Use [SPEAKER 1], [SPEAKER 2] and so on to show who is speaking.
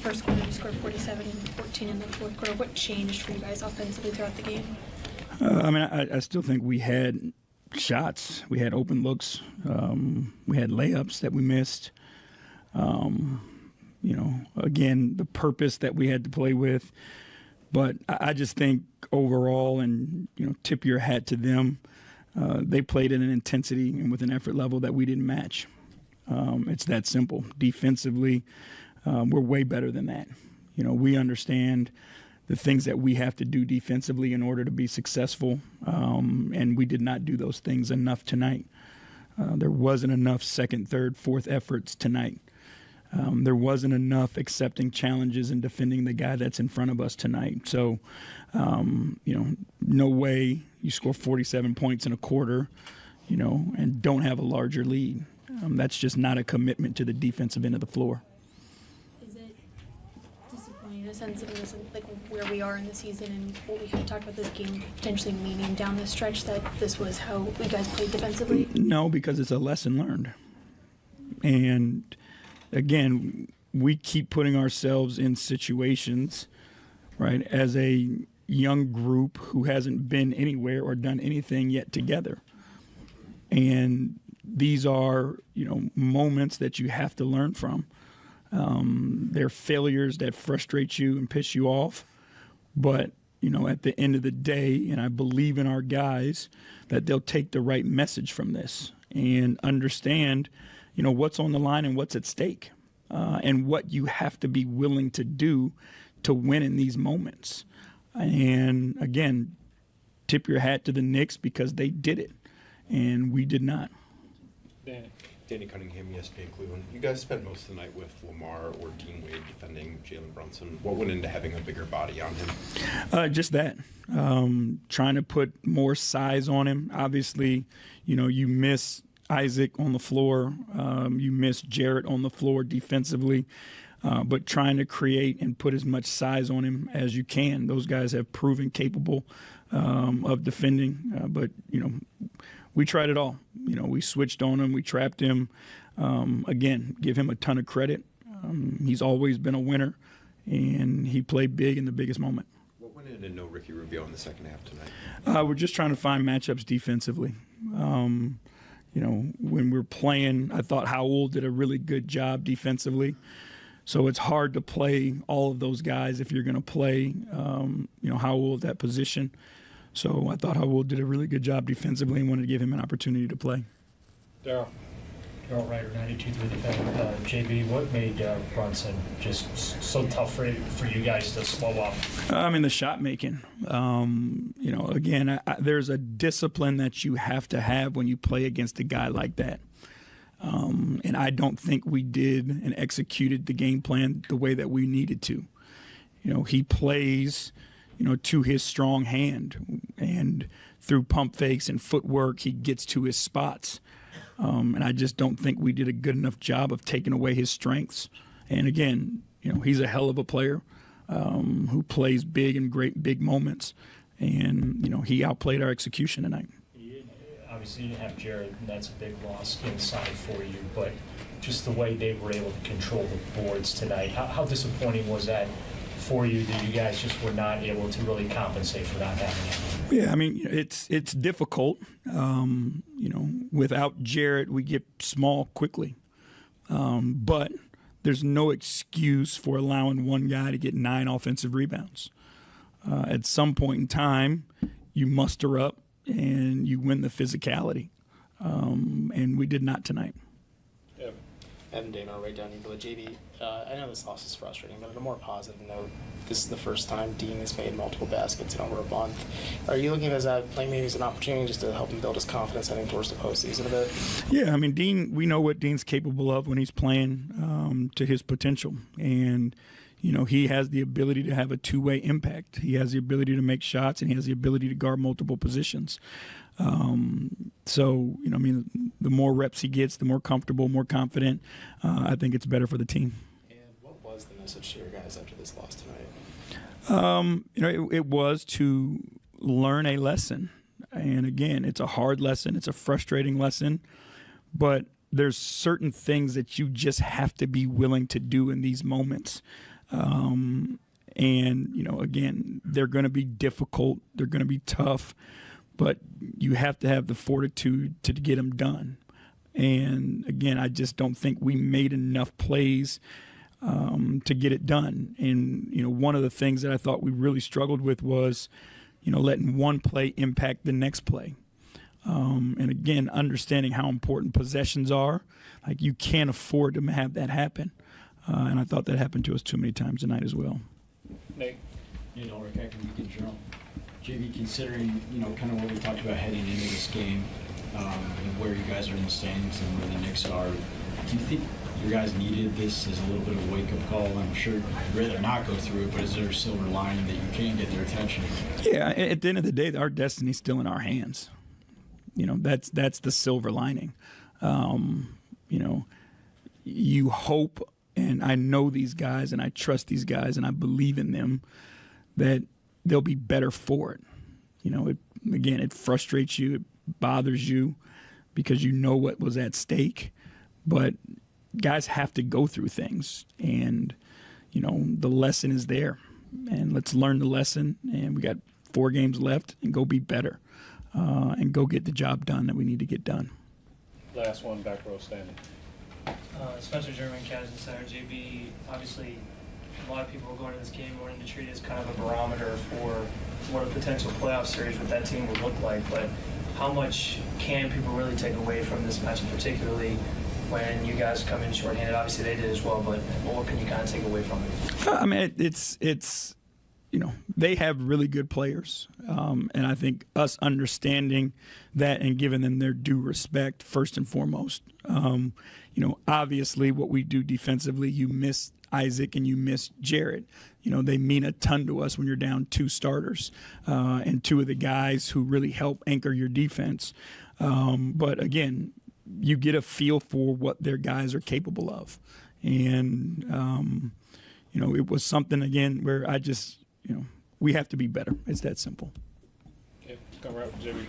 [SPEAKER 1] First quarter, you scored 47 and 14 in the fourth quarter. What changed for you guys offensively throughout the game?
[SPEAKER 2] I still think we had shots. We had open looks. We had layups that we missed. Again, the purpose that we had to play with. But I just think overall, and, tip your hat to them, they played at an intensity and with an effort level that we didn't match. It's that simple. Defensively, we're way better than that. We understand the things that we have to do defensively in order to be successful, and we did not do those things enough tonight. There wasn't enough second, third, fourth efforts tonight. There wasn't enough accepting challenges and defending the guy that's in front of us tonight. So, no way you score 47 points in a quarter, and don't have a larger lead. That's just not a commitment to the defensive end of the floor.
[SPEAKER 1] Is it disappointing in a sense of like where we are in the season and what we had talked about this game potentially meaning down the stretch, that this was how you guys played defensively?
[SPEAKER 2] No, because it's a lesson learned. And again, we keep putting ourselves in situations, right, as a young group who hasn't been anywhere or done anything yet together. And these are, moments that you have to learn from. They're failures that frustrate you and piss you off. But, at the end of the day, and I believe in our guys, that they'll take the right message from this and understand, what's on the line and what's at stake, and what you have to be willing to do to win in these moments. And, again, tip your hat to the Knicks because they did it, and we did not.
[SPEAKER 3] Danny Cunningham yesterday in Cleveland. You guys spent most of the night with Lamar or Dean Wade defending Jalen Brunson. What went into having a bigger body on him?
[SPEAKER 2] Just that. Trying to put more size on him. Obviously, you miss Isaac on the floor. You miss Jarrett on the floor defensively. But trying to create and put as much size on him as you can. Those guys have proven capable of defending. But we tried it all. We switched on him. We trapped him. Again, give him a ton of credit. He's always been a winner, and he played big in the biggest moment.
[SPEAKER 3] What went into no Ricky Rubio in the second half tonight?
[SPEAKER 2] We're just trying to find matchups defensively. When we're playing, I thought Howell did a really good job defensively. So it's hard to play all of those guys if you're going to play, Howell at that position. So I thought Howell did a really good job defensively and wanted to give him an opportunity to play.
[SPEAKER 4] Daryl Ryder, 92 through the defender. J.B., what made Brunson just so tough for you guys to slow up?
[SPEAKER 2] The shot making. Again, there's a discipline that you have to have when you play against a guy like that. And I don't think we did and executed the game plan the way that we needed to. He plays to his strong hand, and through pump fakes and footwork, he gets to his spots. And I just don't think we did a good enough job of taking away his strengths. And again, he's a hell of a player who plays big in great big moments. And, he outplayed our execution tonight.
[SPEAKER 4] Obviously, you didn't have Jared, and that's a big loss inside for you. But just the way they were able to control the boards tonight, how disappointing was that for you that you guys just were not able to really compensate for not having him?
[SPEAKER 2] Yeah, it's difficult. Without Jarrett, we get small quickly. But there's no excuse for allowing one guy to get 9 offensive rebounds. At some point in time, you muster up and you win the physicality. And we did not tonight.
[SPEAKER 5] Evan Dano, right down here for the J.B. I know this loss is frustrating, but on a more positive note, this is the first time Dean has made multiple baskets in over a month. Are you looking at that maybe as an opportunity just to help him build his confidence heading towards the postseason a bit? Yeah,
[SPEAKER 2] Dean, we know what Dean's capable of when he's playing to his potential. And, he has the ability to have a two-way impact. He has the ability to make shots, and he has the ability to guard multiple positions. The more reps he gets, the more comfortable, more confident. I think it's better for the team.
[SPEAKER 5] And what was the message to your guys after this loss tonight?
[SPEAKER 2] It was to learn a lesson. And again, it's a hard lesson. It's a frustrating lesson. But there's certain things that you just have to be willing to do in these moments. And, again, they're going to be difficult. They're going to be tough. But you have to have the fortitude to get them done. And, again, I just don't think we made enough plays to get it done. And, one of the things that I thought we really struggled with was, letting one play impact the next play. And, again, understanding how important possessions are. Like, you can't afford to have that happen. And I thought that happened to us too many times tonight as well.
[SPEAKER 6] Nick?
[SPEAKER 7] Rick Ackerman, Journal. JB, considering, kind of what we talked about heading into this game, and where you guys are in the standings and where the Knicks are, do you think you guys needed this as a little bit of a wake-up call? I'm sure you'd rather not go through it, but is there a silver lining that you can get their attention?
[SPEAKER 2] Yeah, at the end of the day, our destiny's still in our hands. That's the silver lining. You hope, and I know these guys, and I trust these guys, and I believe in them, that they'll be better for it. It frustrates you, it bothers you, because you know what was at stake. But guys have to go through things, and the lesson is there, and let's learn the lesson. And we got 4 games left, and go be better, and go get the job done that we need to get done.
[SPEAKER 6] Last one, back row standing.
[SPEAKER 8] Spencer German, Canada Center. JB, obviously, a lot of people are going to this game wanting to treat it as kind of a barometer for what a potential playoff series with that team would look like. But how much can people really take away from this matchup, particularly when you guys come in shorthanded? Obviously, they did as well, but what can you kind of take away from it?
[SPEAKER 2] I mean, it's they have really good players, and I think us understanding that and giving them their due respect first and foremost. Obviously, what we do defensively, you miss Isaac and you miss Jarrett. They mean a ton to us when you're down 2 starters and 2 of the guys who really help anchor your defense. But again, you get a feel for what their guys are capable of. And, it was something, again, where I just, we have to be better. It's that simple.
[SPEAKER 6] Okay, come right up, JB.